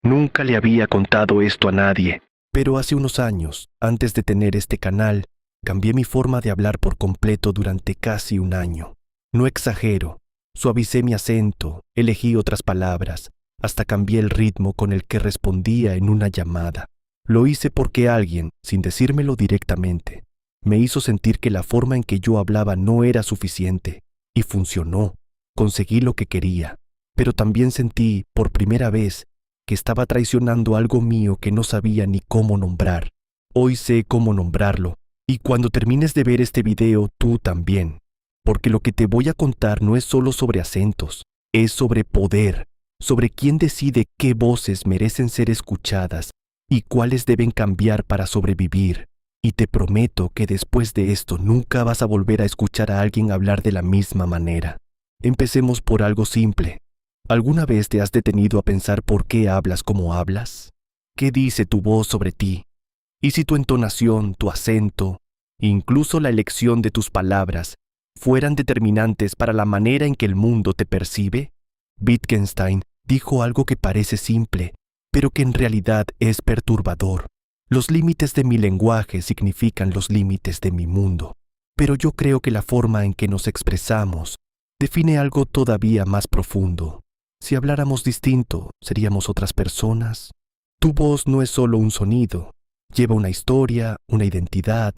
Nunca le había contado esto a nadie, pero hace unos años, antes de tener este canal, cambié mi forma de hablar por completo durante casi un año. No exagero, suavicé mi acento, elegí otras palabras, hasta cambié el ritmo con el que respondía en una llamada. Lo hice porque alguien, sin decírmelo directamente, me hizo sentir que la forma en que yo hablaba no era suficiente, y funcionó. Conseguí lo que quería, pero también sentí, por primera vez, que estaba traicionando algo mío que no sabía ni cómo nombrar. Hoy sé cómo nombrarlo, y cuando termines de ver este video, tú también. Porque lo que te voy a contar no es solo sobre acentos, es sobre poder, sobre quién decide qué voces merecen ser escuchadas y cuáles deben cambiar para sobrevivir. Y te prometo que después de esto nunca vas a volver a escuchar a alguien hablar de la misma manera. Empecemos por algo simple. ¿Alguna vez te has detenido a pensar por qué hablas como hablas? ¿Qué dice tu voz sobre ti? ¿Y si tu entonación, tu acento, incluso la elección de tus palabras, fueran determinantes para la manera en que el mundo te percibe? Wittgenstein dijo algo que parece simple, pero que en realidad es perturbador. Los límites de mi lenguaje significan los límites de mi mundo, pero yo creo que la forma en que nos expresamos define algo todavía más profundo. Si habláramos distinto, ¿seríamos otras personas? Tu voz no es solo un sonido, lleva una historia, una identidad,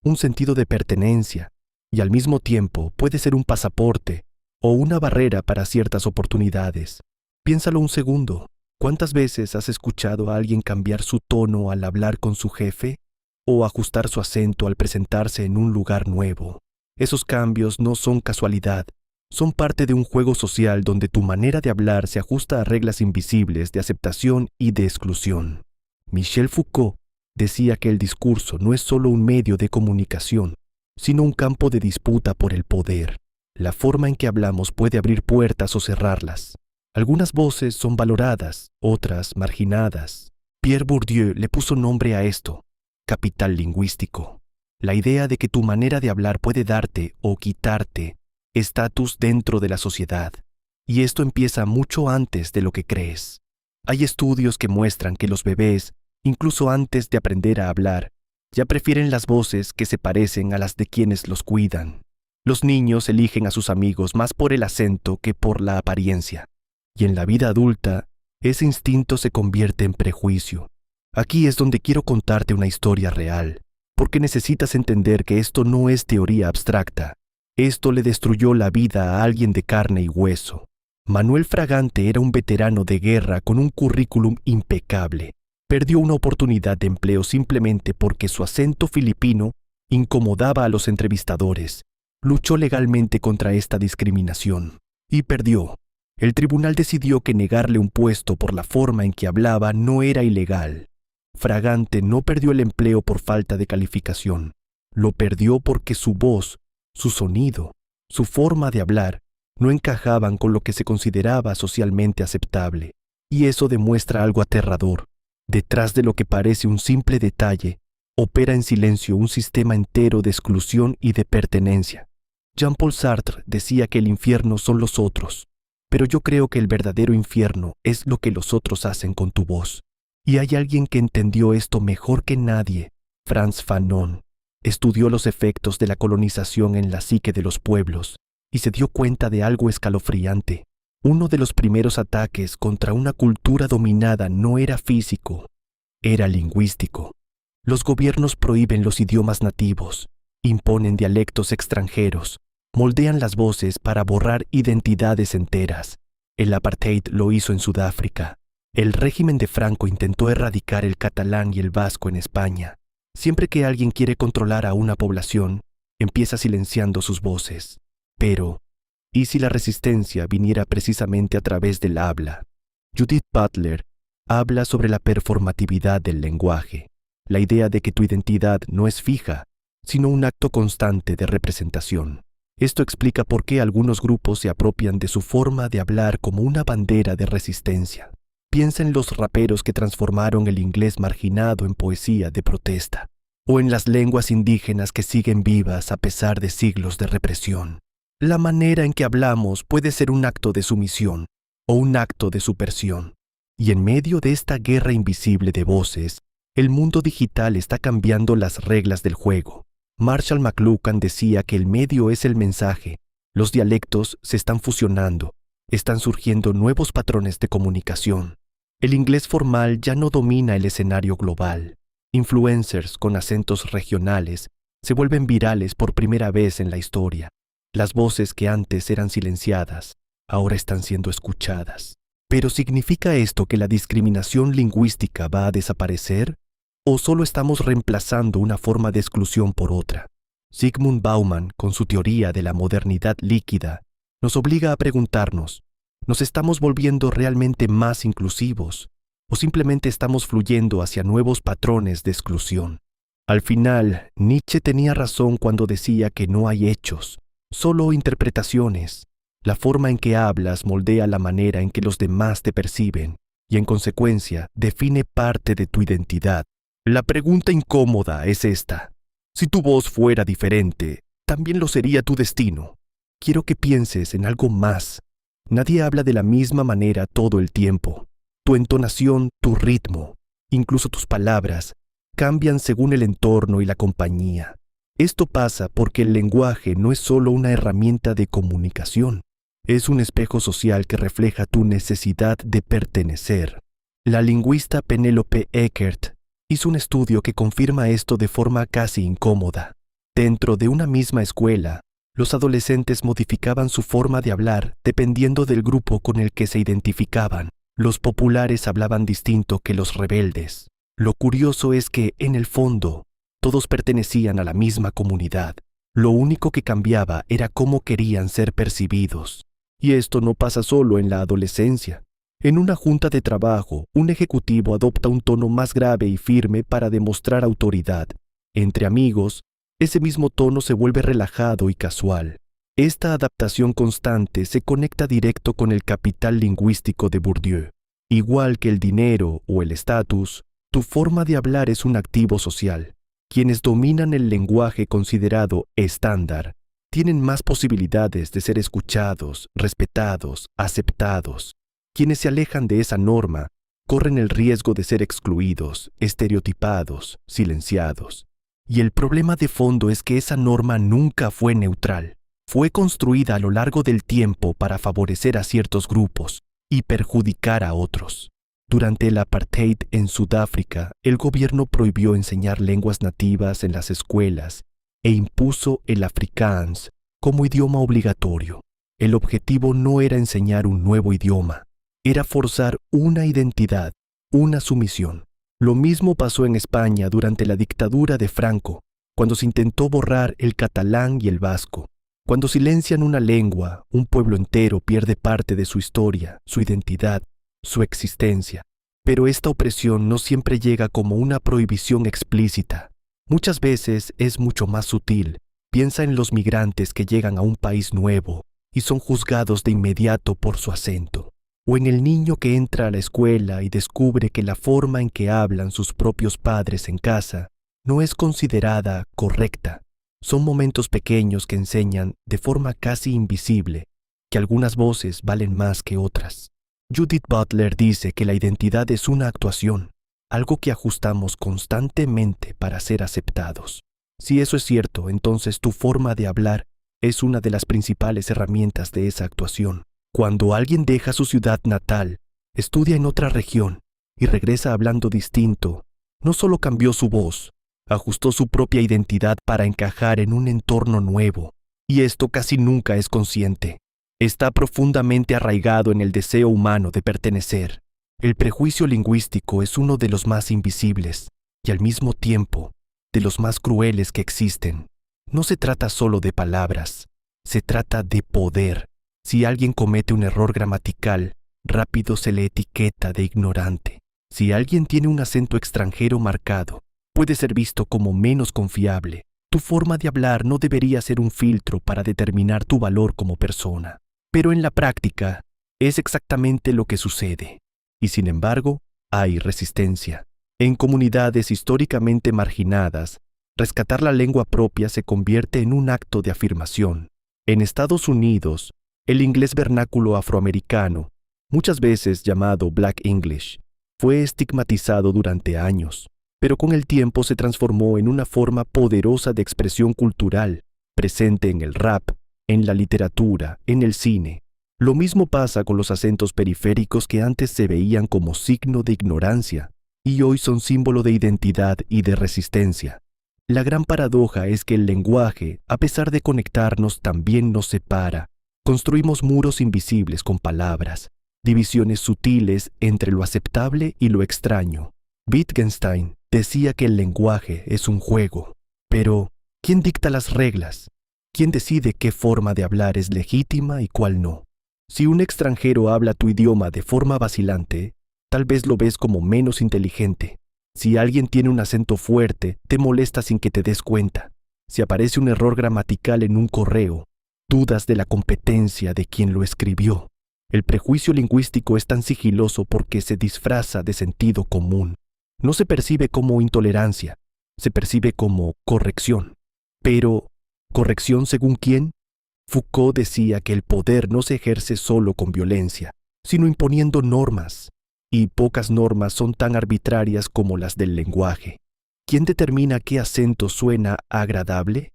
un sentido de pertenencia, y al mismo tiempo puede ser un pasaporte o una barrera para ciertas oportunidades. Piénsalo un segundo. ¿Cuántas veces has escuchado a alguien cambiar su tono al hablar con su jefe o ajustar su acento al presentarse en un lugar nuevo? Esos cambios no son casualidad. Son parte de un juego social donde tu manera de hablar se ajusta a reglas invisibles de aceptación y de exclusión. Michel Foucault decía que el discurso no es solo un medio de comunicación, sino un campo de disputa por el poder. La forma en que hablamos puede abrir puertas o cerrarlas. Algunas voces son valoradas, otras marginadas. Pierre Bourdieu le puso nombre a esto: capital lingüístico. La idea de que tu manera de hablar puede darte o quitarte estatus dentro de la sociedad, y esto empieza mucho antes de lo que crees. Hay estudios que muestran que los bebés, incluso antes de aprender a hablar, ya prefieren las voces que se parecen a las de quienes los cuidan. Los niños eligen a sus amigos más por el acento que por la apariencia, y en la vida adulta, ese instinto se convierte en prejuicio. Aquí es donde quiero contarte una historia real, porque necesitas entender que esto no es teoría abstracta. Esto le destruyó la vida a alguien de carne y hueso. Manuel Fragante era un veterano de guerra con un currículum impecable. Perdió una oportunidad de empleo simplemente porque su acento filipino incomodaba a los entrevistadores. Luchó legalmente contra esta discriminación y perdió. El tribunal decidió que negarle un puesto por la forma en que hablaba no era ilegal. Fragante no perdió el empleo por falta de calificación. Lo perdió porque su voz, su sonido, su forma de hablar, no encajaban con lo que se consideraba socialmente aceptable. Y eso demuestra algo aterrador. Detrás de lo que parece un simple detalle, opera en silencio un sistema entero de exclusión y de pertenencia. Jean-Paul Sartre decía que el infierno son los otros, pero yo creo que el verdadero infierno es lo que los otros hacen con tu voz. Y hay alguien que entendió esto mejor que nadie: Frantz Fanon. Estudió los efectos de la colonización en la psique de los pueblos y se dio cuenta de algo escalofriante. Uno de los primeros ataques contra una cultura dominada no era físico, era lingüístico. Los gobiernos prohíben los idiomas nativos, imponen dialectos extranjeros, moldean las voces para borrar identidades enteras. El apartheid lo hizo en Sudáfrica. El régimen de Franco intentó erradicar el catalán y el vasco en España. Siempre que alguien quiere controlar a una población, empieza silenciando sus voces. Pero, ¿y si la resistencia viniera precisamente a través del habla? Judith Butler habla sobre la performatividad del lenguaje, la idea de que tu identidad no es fija, sino un acto constante de representación. Esto explica por qué algunos grupos se apropian de su forma de hablar como una bandera de resistencia. Piensa en los raperos que transformaron el inglés marginado en poesía de protesta, o en las lenguas indígenas que siguen vivas a pesar de siglos de represión. La manera en que hablamos puede ser un acto de sumisión o un acto de subversión. Y en medio de esta guerra invisible de voces, el mundo digital está cambiando las reglas del juego. Marshall McLuhan decía que el medio es el mensaje. Los dialectos se están fusionando, están surgiendo nuevos patrones de comunicación. El inglés formal ya no domina el escenario global. Influencers con acentos regionales se vuelven virales por primera vez en la historia. Las voces que antes eran silenciadas, ahora están siendo escuchadas. ¿Pero significa esto que la discriminación lingüística va a desaparecer? ¿O solo estamos reemplazando una forma de exclusión por otra? Zygmunt Bauman, con su teoría de la modernidad líquida, nos obliga a preguntarnos, ¿nos estamos volviendo realmente más inclusivos? ¿O simplemente estamos fluyendo hacia nuevos patrones de exclusión? Al final, Nietzsche tenía razón cuando decía que no hay hechos, solo interpretaciones. La forma en que hablas moldea la manera en que los demás te perciben y, en consecuencia, define parte de tu identidad. La pregunta incómoda es esta. Si tu voz fuera diferente, también lo sería tu destino. Quiero que pienses en algo más. Nadie habla de la misma manera todo el tiempo. Tu entonación, tu ritmo, incluso tus palabras, cambian según el entorno y la compañía. Esto pasa porque el lenguaje no es solo una herramienta de comunicación. Es un espejo social que refleja tu necesidad de pertenecer. La lingüista Penelope Eckert hizo un estudio que confirma esto de forma casi incómoda. Dentro de una misma escuela, los adolescentes modificaban su forma de hablar dependiendo del grupo con el que se identificaban. Los populares hablaban distinto que los rebeldes. Lo curioso es que, en el fondo, todos pertenecían a la misma comunidad. Lo único que cambiaba era cómo querían ser percibidos. Y esto no pasa solo en la adolescencia. En una junta de trabajo, un ejecutivo adopta un tono más grave y firme para demostrar autoridad. Entre amigos, ese mismo tono se vuelve relajado y casual. Esta adaptación constante se conecta directo con el capital lingüístico de Bourdieu. Igual que el dinero o el estatus, tu forma de hablar es un activo social. Quienes dominan el lenguaje considerado estándar tienen más posibilidades de ser escuchados, respetados, aceptados. Quienes se alejan de esa norma corren el riesgo de ser excluidos, estereotipados, silenciados. Y el problema de fondo es que esa norma nunca fue neutral. Fue construida a lo largo del tiempo para favorecer a ciertos grupos y perjudicar a otros. Durante el apartheid en Sudáfrica, el gobierno prohibió enseñar lenguas nativas en las escuelas e impuso el Afrikaans como idioma obligatorio. El objetivo no era enseñar un nuevo idioma, era forzar una identidad, una sumisión. Lo mismo pasó en España durante la dictadura de Franco, cuando se intentó borrar el catalán y el vasco. Cuando silencian una lengua, un pueblo entero pierde parte de su historia, su identidad, su existencia. Pero esta opresión no siempre llega como una prohibición explícita. Muchas veces es mucho más sutil. Piensa en los migrantes que llegan a un país nuevo y son juzgados de inmediato por su acento. O en el niño que entra a la escuela y descubre que la forma en que hablan sus propios padres en casa no es considerada correcta. Son momentos pequeños que enseñan, de forma casi invisible, que algunas voces valen más que otras. Judith Butler dice que la identidad es una actuación, algo que ajustamos constantemente para ser aceptados. Si eso es cierto, entonces tu forma de hablar es una de las principales herramientas de esa actuación. Cuando alguien deja su ciudad natal, estudia en otra región y regresa hablando distinto, no solo cambió su voz, ajustó su propia identidad para encajar en un entorno nuevo, y esto casi nunca es consciente. Está profundamente arraigado en el deseo humano de pertenecer. El prejuicio lingüístico es uno de los más invisibles y al mismo tiempo de los más crueles que existen. No se trata solo de palabras, se trata de poder. Si alguien comete un error gramatical, rápido se le etiqueta de ignorante. Si alguien tiene un acento extranjero marcado, puede ser visto como menos confiable. Tu forma de hablar no debería ser un filtro para determinar tu valor como persona. Pero en la práctica, es exactamente lo que sucede. Y sin embargo, hay resistencia. En comunidades históricamente marginadas, rescatar la lengua propia se convierte en un acto de afirmación. En Estados Unidos, el inglés vernáculo afroamericano muchas veces llamado Black English, fue estigmatizado durante años, pero con el tiempo se transformó en una forma poderosa de expresión cultural, presente en el rap, en la literatura, en el cine. Lo mismo pasa con los acentos periféricos que antes se veían como signo de ignorancia y hoy son símbolo de identidad y de resistencia. La gran paradoja es que el lenguaje, a pesar de conectarnos, también nos separa. Construimos muros invisibles con palabras, divisiones sutiles entre lo aceptable y lo extraño. Wittgenstein decía que el lenguaje es un juego, pero ¿quién dicta las reglas? ¿Quién decide qué forma de hablar es legítima y cuál no? Si un extranjero habla tu idioma de forma vacilante, tal vez lo ves como menos inteligente. Si alguien tiene un acento fuerte, te molesta sin que te des cuenta. Si aparece un error gramatical en un correo, dudas de la competencia de quien lo escribió. El prejuicio lingüístico es tan sigiloso porque se disfraza de sentido común. No se percibe como intolerancia, se percibe como corrección. Pero, ¿corrección según quién? Foucault decía que el poder no se ejerce solo con violencia, sino imponiendo normas. Y pocas normas son tan arbitrarias como las del lenguaje. ¿Quién determina qué acento suena agradable?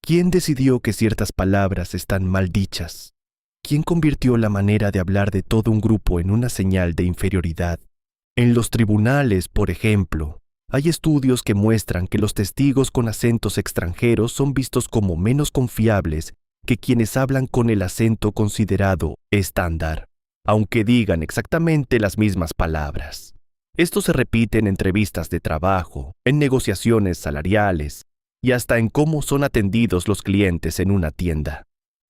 ¿Quién decidió que ciertas palabras están mal dichas? ¿Quién convirtió la manera de hablar de todo un grupo en una señal de inferioridad? En los tribunales, por ejemplo, hay estudios que muestran que los testigos con acentos extranjeros son vistos como menos confiables que quienes hablan con el acento considerado estándar, aunque digan exactamente las mismas palabras. Esto se repite en entrevistas de trabajo, en negociaciones salariales y hasta en cómo son atendidos los clientes en una tienda.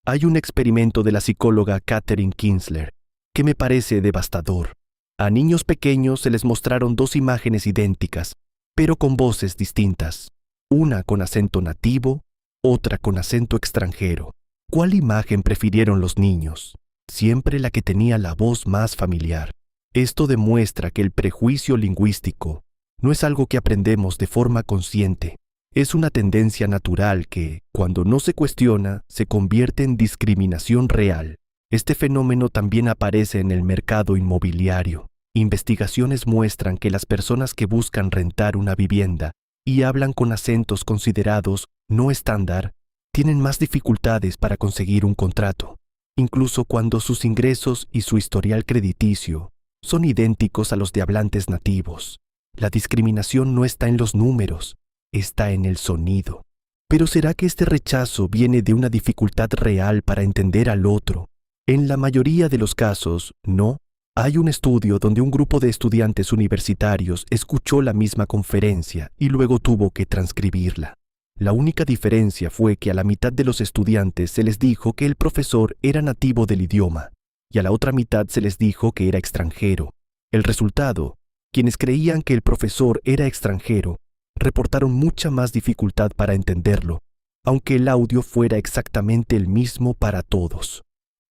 Hay un experimento de la psicóloga Katherine Kinsler que me parece devastador. A niños pequeños se les mostraron dos imágenes idénticas, pero con voces distintas, una con acento nativo, otra con acento extranjero. ¿Cuál imagen prefirieron los niños? Siempre la que tenía la voz más familiar. Esto demuestra que el prejuicio lingüístico no es algo que aprendemos de forma consciente. Es una tendencia natural que, cuando no se cuestiona, se convierte en discriminación real. Este fenómeno también aparece en el mercado inmobiliario. Investigaciones muestran que las personas que buscan rentar una vivienda y hablan con acentos considerados no estándar tienen más dificultades para conseguir un contrato, incluso cuando sus ingresos y su historial crediticio son idénticos a los de hablantes nativos. La discriminación no está en los números, está en el sonido. Pero ¿será que este rechazo viene de una dificultad real para entender al otro? En la mayoría de los casos, no. Hay un estudio donde un grupo de estudiantes universitarios escuchó la misma conferencia y luego tuvo que transcribirla. La única diferencia fue que a la mitad de los estudiantes se les dijo que el profesor era nativo del idioma y a la otra mitad se les dijo que era extranjero. El resultado, quienes creían que el profesor era extranjero, reportaron mucha más dificultad para entenderlo, aunque el audio fuera exactamente el mismo para todos.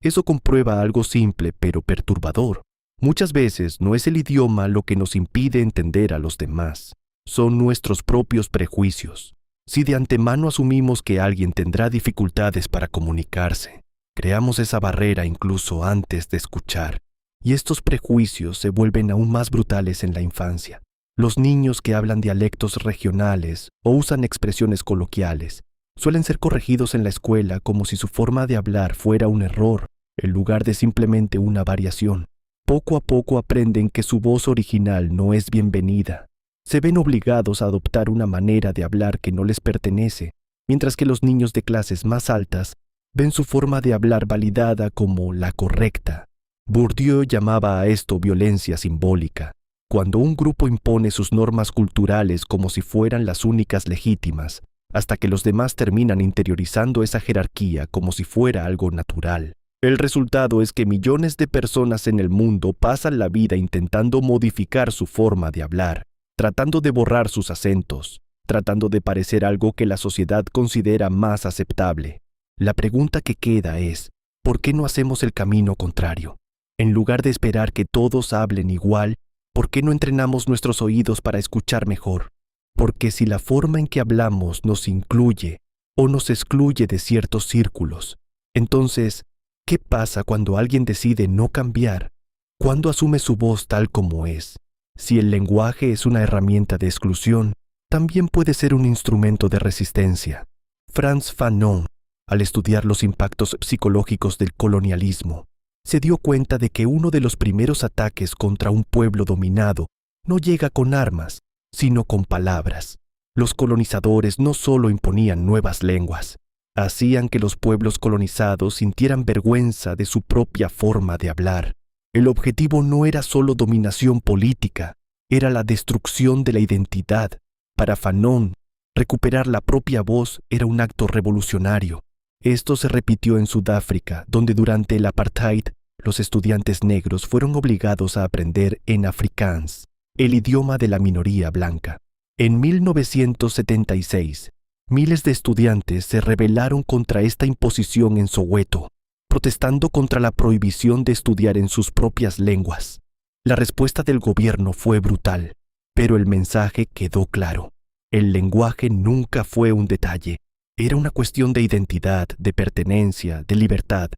Eso comprueba algo simple pero perturbador. Muchas veces no es el idioma lo que nos impide entender a los demás, son nuestros propios prejuicios. Si de antemano asumimos que alguien tendrá dificultades para comunicarse, creamos esa barrera incluso antes de escuchar, y estos prejuicios se vuelven aún más brutales en la infancia. Los niños que hablan dialectos regionales o usan expresiones coloquiales suelen ser corregidos en la escuela como si su forma de hablar fuera un error, en lugar de simplemente una variación. Poco a poco aprenden que su voz original no es bienvenida. Se ven obligados a adoptar una manera de hablar que no les pertenece, mientras que los niños de clases más altas ven su forma de hablar validada como la correcta. Bourdieu llamaba a esto violencia simbólica, cuando un grupo impone sus normas culturales como si fueran las únicas legítimas, hasta que los demás terminan interiorizando esa jerarquía como si fuera algo natural. El resultado es que millones de personas en el mundo pasan la vida intentando modificar su forma de hablar, tratando de borrar sus acentos, tratando de parecer algo que la sociedad considera más aceptable. La pregunta que queda es, ¿por qué no hacemos el camino contrario? En lugar de esperar que todos hablen igual, ¿por qué no entrenamos nuestros oídos para escuchar mejor? Porque si la forma en que hablamos nos incluye o nos excluye de ciertos círculos, entonces, ¿qué pasa cuando alguien decide no cambiar? cuando asume su voz tal como es. Si el lenguaje es una herramienta de exclusión, también puede ser un instrumento de resistencia. Frantz Fanon, al estudiar los impactos psicológicos del colonialismo, se dio cuenta de que uno de los primeros ataques contra un pueblo dominado no llega con armas, sino con palabras. Los colonizadores no solo imponían nuevas lenguas, hacían que los pueblos colonizados sintieran vergüenza de su propia forma de hablar. El objetivo no era solo dominación política, era la destrucción de la identidad. Para Fanon, recuperar la propia voz era un acto revolucionario. Esto se repitió en Sudáfrica, donde durante el apartheid los estudiantes negros fueron obligados a aprender en afrikaans, el idioma de la minoría blanca. En 1976, miles de estudiantes se rebelaron contra esta imposición en Soweto, protestando contra la prohibición de estudiar en sus propias lenguas. La respuesta del gobierno fue brutal, pero el mensaje quedó claro. El lenguaje nunca fue un detalle. Era una cuestión de identidad, de pertenencia, de libertad.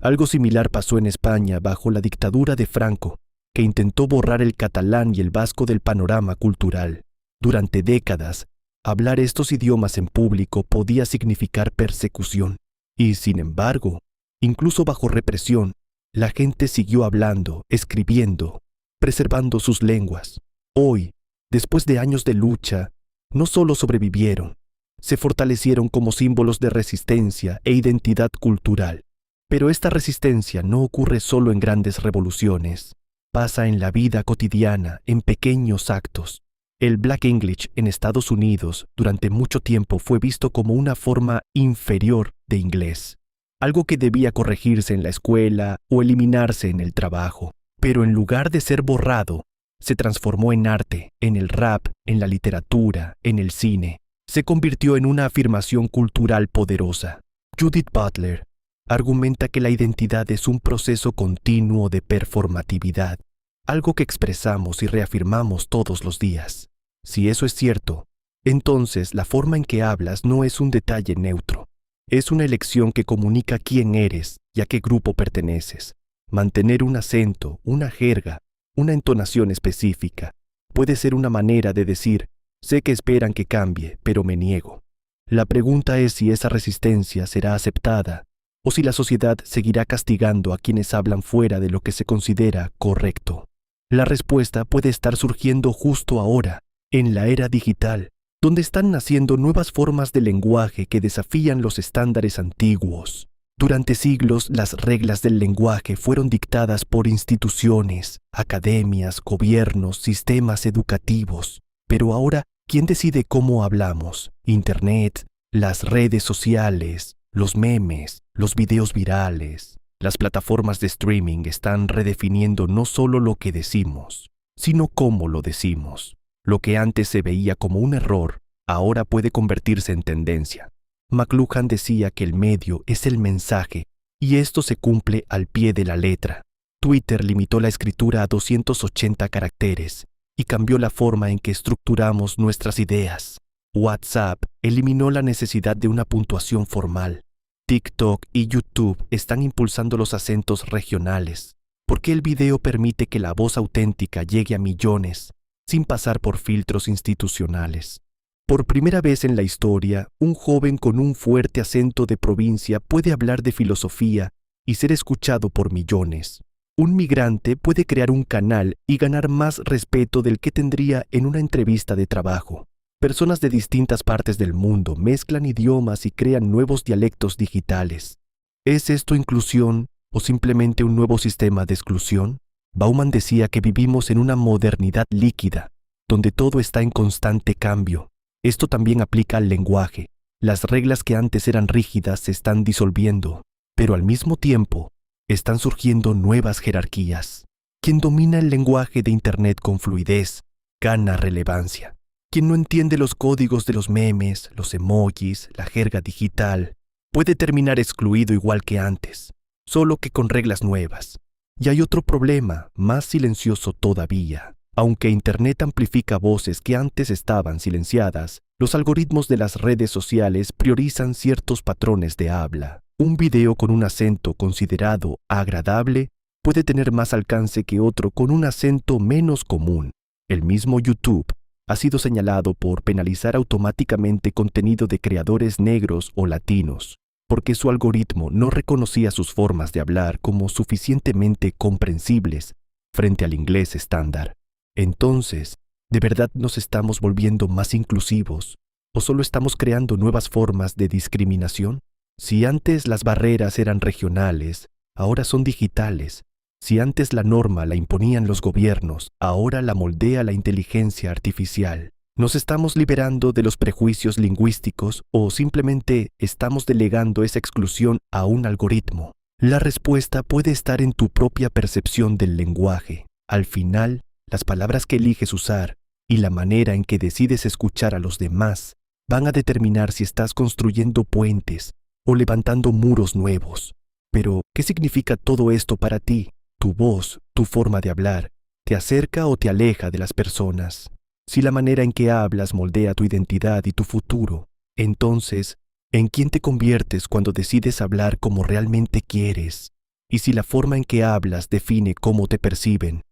Algo similar pasó en España bajo la dictadura de Franco, que intentó borrar el catalán y el vasco del panorama cultural. Durante décadas, hablar estos idiomas en público podía significar persecución. Y, sin embargo, incluso bajo represión, la gente siguió hablando, escribiendo, preservando sus lenguas. Hoy, después de años de lucha, no solo sobrevivieron, se fortalecieron como símbolos de resistencia e identidad cultural. Pero esta resistencia no ocurre solo en grandes revoluciones. Pasa en la vida cotidiana, en pequeños actos. El Black English en Estados Unidos durante mucho tiempo fue visto como una forma inferior de inglés, algo que debía corregirse en la escuela o eliminarse en el trabajo. Pero en lugar de ser borrado, se transformó en arte, en el rap, en la literatura, en el cine. Se convirtió en una afirmación cultural poderosa. Judith Butler argumenta que la identidad es un proceso continuo de performatividad, algo que expresamos y reafirmamos todos los días. Si eso es cierto, entonces la forma en que hablas no es un detalle neutro. Es una elección que comunica quién eres y a qué grupo perteneces. Mantener un acento, una jerga, una entonación específica puede ser una manera de decir: sé que esperan que cambie, pero me niego. La pregunta es si esa resistencia será aceptada o si la sociedad seguirá castigando a quienes hablan fuera de lo que se considera correcto. La respuesta puede estar surgiendo justo ahora, en la era digital, donde están naciendo nuevas formas de lenguaje que desafían los estándares antiguos. Durante siglos, las reglas del lenguaje fueron dictadas por instituciones, academias, gobiernos, sistemas educativos. Pero ahora, ¿quién decide cómo hablamos? Internet, las redes sociales, los memes, los videos virales, las plataformas de streaming están redefiniendo no solo lo que decimos, sino cómo lo decimos. Lo que antes se veía como un error, ahora puede convertirse en tendencia. McLuhan decía que el medio es el mensaje, y esto se cumple al pie de la letra. Twitter limitó la escritura a 280 caracteres y cambió la forma en que estructuramos nuestras ideas. WhatsApp eliminó la necesidad de una puntuación formal. TikTok y YouTube están impulsando los acentos regionales, porque el video permite que la voz auténtica llegue a millones, sin pasar por filtros institucionales. Por primera vez en la historia, un joven con un fuerte acento de provincia puede hablar de filosofía y ser escuchado por millones. Un migrante puede crear un canal y ganar más respeto del que tendría en una entrevista de trabajo. Personas de distintas partes del mundo mezclan idiomas y crean nuevos dialectos digitales. ¿Es esto inclusión o simplemente un nuevo sistema de exclusión? Bauman decía que vivimos en una modernidad líquida, donde todo está en constante cambio. Esto también aplica al lenguaje. Las reglas que antes eran rígidas se están disolviendo, pero al mismo tiempo están surgiendo nuevas jerarquías. Quien domina el lenguaje de Internet con fluidez gana relevancia. Quien no entiende los códigos de los memes, los emojis, la jerga digital, puede terminar excluido igual que antes, solo que con reglas nuevas. Y hay otro problema, más silencioso todavía. Aunque Internet amplifica voces que antes estaban silenciadas, los algoritmos de las redes sociales priorizan ciertos patrones de habla. Un video con un acento considerado agradable puede tener más alcance que otro con un acento menos común. El mismo YouTube ha sido señalado por penalizar automáticamente contenido de creadores negros o latinos, porque su algoritmo no reconocía sus formas de hablar como suficientemente comprensibles frente al inglés estándar. Entonces, ¿de verdad nos estamos volviendo más inclusivos o solo estamos creando nuevas formas de discriminación? Si antes las barreras eran regionales, ahora son digitales. Si antes la norma la imponían los gobiernos, ahora la moldea la inteligencia artificial. ¿Nos estamos liberando de los prejuicios lingüísticos o simplemente estamos delegando esa exclusión a un algoritmo? La respuesta puede estar en tu propia percepción del lenguaje. Al final, las palabras que eliges usar y la manera en que decides escuchar a los demás van a determinar si estás construyendo puentes o levantando muros nuevos. Pero, ¿qué significa todo esto para ti? Tu voz, tu forma de hablar, ¿te acerca o te aleja de las personas? Si la manera en que hablas moldea tu identidad y tu futuro, entonces, ¿en quién te conviertes cuando decides hablar como realmente quieres? Y si la forma en que hablas define cómo te perciben,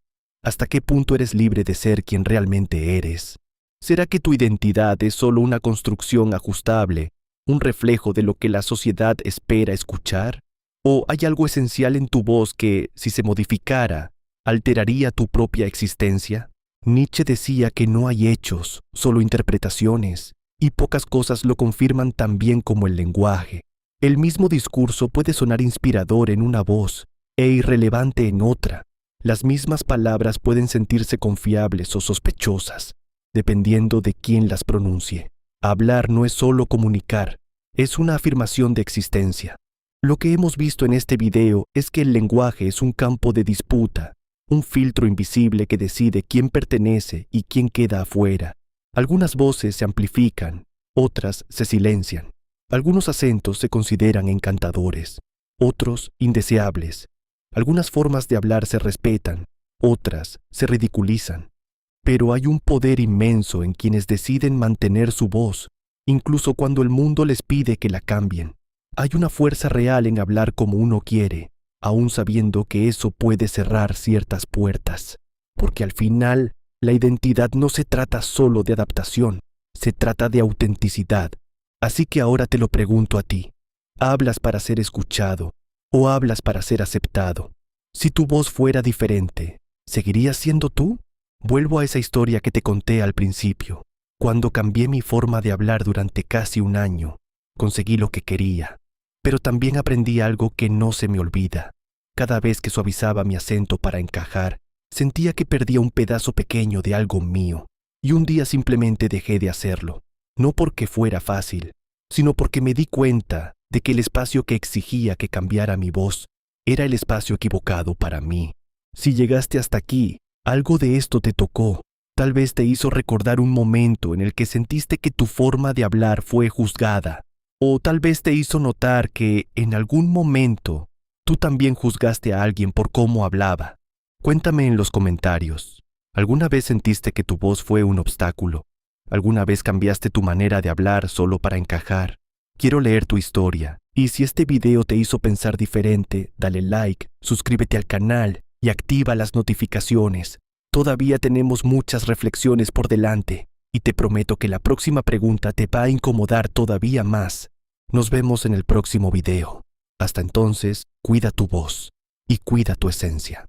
¿hasta qué punto eres libre de ser quien realmente eres? ¿Será que tu identidad es solo una construcción ajustable, un reflejo de lo que la sociedad espera escuchar? ¿O hay algo esencial en tu voz que, si se modificara, alteraría tu propia existencia? Nietzsche decía que no hay hechos, solo interpretaciones, y pocas cosas lo confirman tan bien como el lenguaje. El mismo discurso puede sonar inspirador en una voz e irrelevante en otra. Las mismas palabras pueden sentirse confiables o sospechosas, dependiendo de quién las pronuncie. Hablar no es solo comunicar, es una afirmación de existencia. Lo que hemos visto en este video es que el lenguaje es un campo de disputa, un filtro invisible que decide quién pertenece y quién queda afuera. Algunas voces se amplifican, otras se silencian. Algunos acentos se consideran encantadores, otros indeseables. Algunas formas de hablar se respetan, otras se ridiculizan. Pero hay un poder inmenso en quienes deciden mantener su voz, incluso cuando el mundo les pide que la cambien. Hay una fuerza real en hablar como uno quiere, aún sabiendo que eso puede cerrar ciertas puertas. Porque al final, la identidad no se trata solo de adaptación, se trata de autenticidad. Así que ahora te lo pregunto a ti. ¿Hablas para ser escuchado o hablas para ser aceptado? Si tu voz fuera diferente, ¿seguirías siendo tú? Vuelvo a esa historia que te conté al principio. Cuando cambié mi forma de hablar durante casi un año, conseguí lo que quería. Pero también aprendí algo que no se me olvida. Cada vez que suavizaba mi acento para encajar, sentía que perdía un pedazo pequeño de algo mío. Y un día simplemente dejé de hacerlo. No porque fuera fácil, sino porque me di cuenta de que el espacio que exigía que cambiara mi voz era el espacio equivocado para mí. Si llegaste hasta aquí, algo de esto te tocó. Tal vez te hizo recordar un momento en el que sentiste que tu forma de hablar fue juzgada. O tal vez te hizo notar que, en algún momento, tú también juzgaste a alguien por cómo hablaba. Cuéntame en los comentarios. ¿Alguna vez sentiste que tu voz fue un obstáculo? ¿Alguna vez cambiaste tu manera de hablar solo para encajar? Quiero leer tu historia. Y si este video te hizo pensar diferente, dale like, suscríbete al canal y activa las notificaciones. Todavía tenemos muchas reflexiones por delante. Y te prometo que la próxima pregunta te va a incomodar todavía más. Nos vemos en el próximo video. Hasta entonces, cuida tu voz y cuida tu esencia.